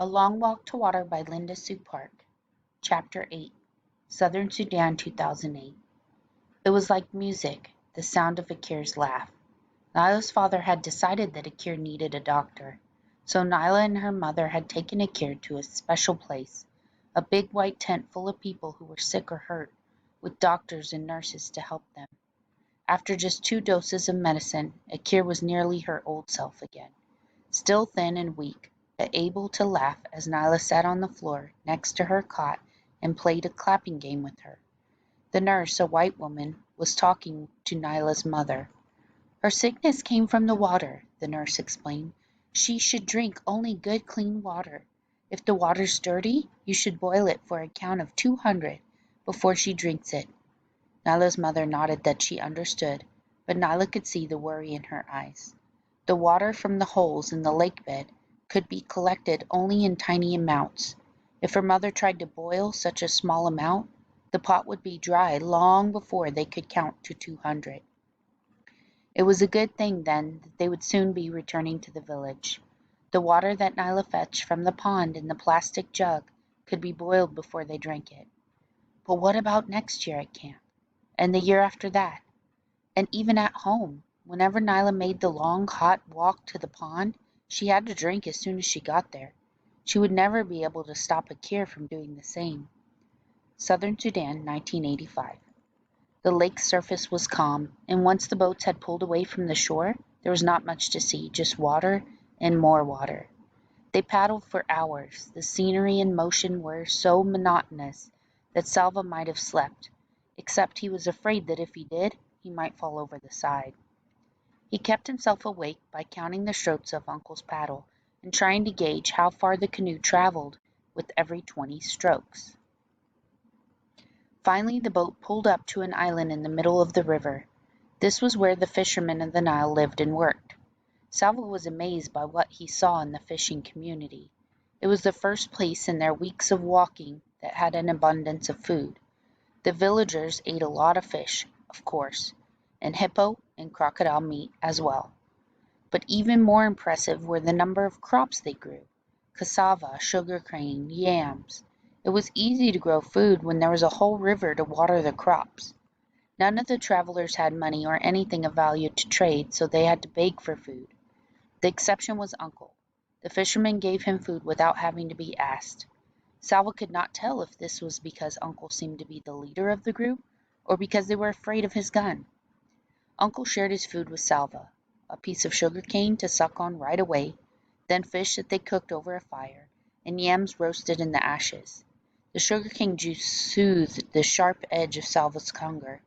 A Long Walk to Water by Linda Sue Park. Chapter 8. Southern Sudan, 2008. It was like music, the sound of Akir's laugh. Nyla's father had decided that Akir needed a doctor, so Nyla and her mother had taken Akir to a special place, a big white tent full of people who were sick or hurt, with doctors and nurses to help them. After just 2 doses of medicine, Akir was nearly her old self again, still thin and weak, but able to laugh as Nyla sat on the floor next to her cot and played a clapping game with her. The nurse, a white woman, was talking to Nyla's mother. Her sickness came from the water, the nurse explained. She should drink only good clean water. If the water's dirty, you should boil it for a count of 200 before she drinks it. Nyla's mother nodded that she understood, but Nyla could see the worry in her eyes. The water from the holes in the lake bed could be collected only in tiny amounts. If her mother tried to boil such a small amount, the pot would be dry long before they could count to 200. It was a good thing, then, that they would soon be returning to the village. The water that Nyla fetched from the pond in the plastic jug could be boiled before they drank it. But what about next year at camp? And the year after that? And even at home, whenever Nyla made the long, hot walk to the pond, she had to drink as soon as she got there. She would never be able to stop Akir from doing the same. Southern Sudan, 1985. The lake's surface was calm, and once the boats had pulled away from the shore, there was not much to see, just water and more water. They paddled for hours. The scenery and motion were so monotonous that Salva might have slept, except he was afraid that if he did, he might fall over the side. He kept himself awake by counting the strokes of Uncle's paddle and trying to gauge how far the canoe traveled with every 20 strokes. Finally the boat pulled up to an island in the middle of the river. This was where the fishermen of the Nile lived and worked. Salva was amazed by what he saw in the fishing community. It was the first place in their weeks of walking that had an abundance of food. The villagers ate a lot of fish, of course, and hippo and crocodile meat as well. But even more impressive were the number of crops they grew: cassava, sugarcane, yams. It was easy to grow food when there was a whole river to water the crops. None of the travelers had money or anything of value to trade, so they had to beg for food. The exception was Uncle. The fishermen gave him food without having to be asked. Salva could not tell if this was because Uncle seemed to be the leader of the group or because they were afraid of his gun. Uncle shared his food with Salva: a piece of sugar cane to suck on right away, then fish that they cooked over a fire, and yams roasted in the ashes. The sugarcane juice soothed the sharp edge of Salva's hunger.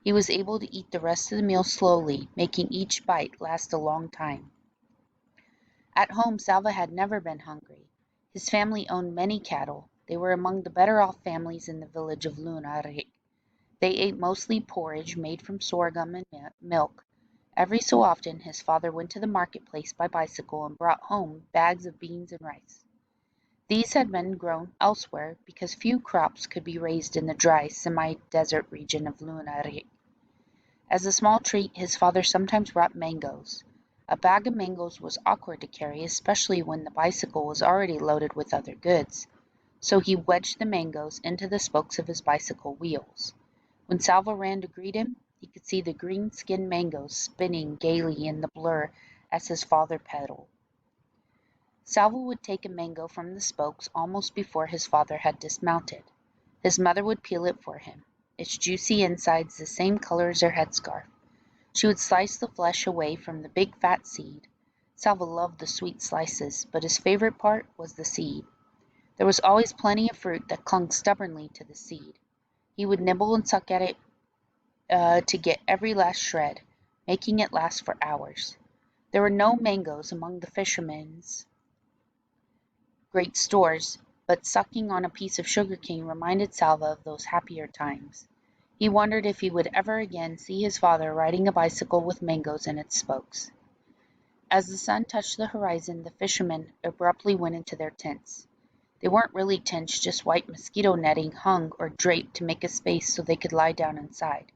He was able to eat the rest of the meal slowly, making each bite last a long time. At home Salva had never been hungry. His family owned many cattle. They were among the better off families in the village of Lunarik. They ate mostly porridge made from sorghum and milk. Every so often his father went to the marketplace by bicycle and brought home bags of beans and rice. These had been grown elsewhere because few crops could be raised in the dry, semi-desert region of Lunarik. As a small treat, his father sometimes brought mangoes. A bag of mangoes was awkward to carry, especially when the bicycle was already loaded with other goods, so he wedged the mangoes into the spokes of his bicycle wheels. When Salva ran to greet him, he could see the green-skinned mangoes spinning gaily in the blur as his father pedaled. Salva would take a mango from the spokes almost before his father had dismounted. His mother would peel it for him, its juicy insides the same color as her headscarf. She would slice the flesh away from the big fat seed. Salva loved the sweet slices, but his favorite part was the seed. There was always plenty of fruit that clung stubbornly to the seed. He would nibble and suck at it to get every last shred, making it last for hours. There were no mangoes among the fishermen's great stores, but sucking on a piece of sugarcane reminded Salva of those happier times. He wondered if he would ever again see his father riding a bicycle with mangoes in its spokes. As the sun touched the horizon, the fishermen abruptly went into their tents. They weren't really tents, just white mosquito netting hung or draped to make a space so they could lie down inside.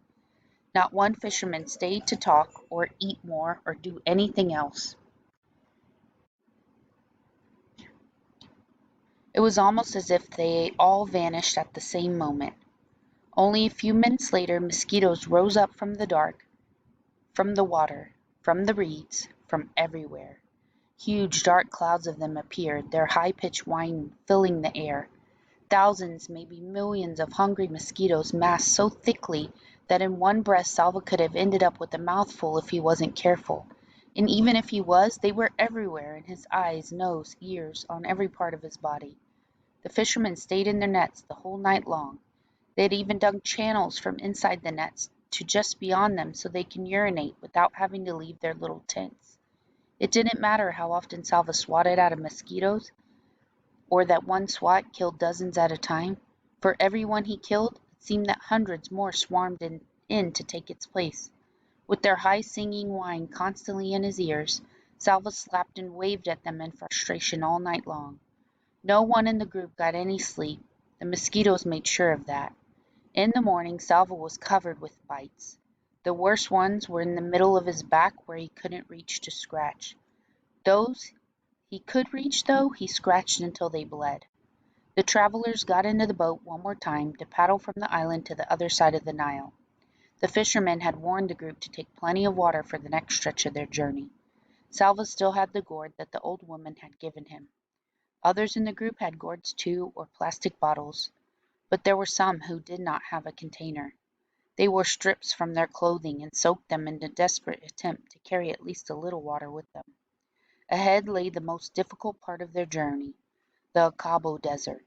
Not one fisherman stayed to talk or eat more or do anything else. It was almost as if they all vanished at the same moment. Only a few minutes later mosquitoes rose up from the dark, from the water, from the reeds, from everywhere. Huge dark clouds of them appeared, their high-pitched whine filling the air. Thousands, maybe millions of hungry mosquitoes massed so thickly that in one breath Salva could have ended up with a mouthful if he wasn't careful. And even if he was, they were everywhere, in his eyes, nose, ears, on every part of his body. The fishermen stayed in their nets the whole night long. They had even dug channels from inside the nets to just beyond them so they can urinate without having to leave their little tents. It didn't matter how often Salva swatted at mosquitoes, or that one swat killed dozens at a time. For every one he killed, it seemed that hundreds more swarmed in to take its place. With their high singing whine constantly in his ears, Salva slapped and waved at them in frustration all night long. No one in the group got any sleep. The mosquitoes made sure of that. In the morning Salva was covered with bites. The worst ones were in the middle of his back where he couldn't reach to scratch. Those he could reach, though, he scratched until they bled. The travelers got into the boat one more time to paddle from the island to the other side of the Nile. The fishermen had warned the group to take plenty of water for the next stretch of their journey. Salva still had the gourd that the old woman had given him. Others in the group had gourds too, or plastic bottles, but there were some who did not have a container. They wore strips from their clothing and soaked them in a desperate attempt to carry at least a little water with them. Ahead lay the most difficult part of their journey, the Akabo Desert.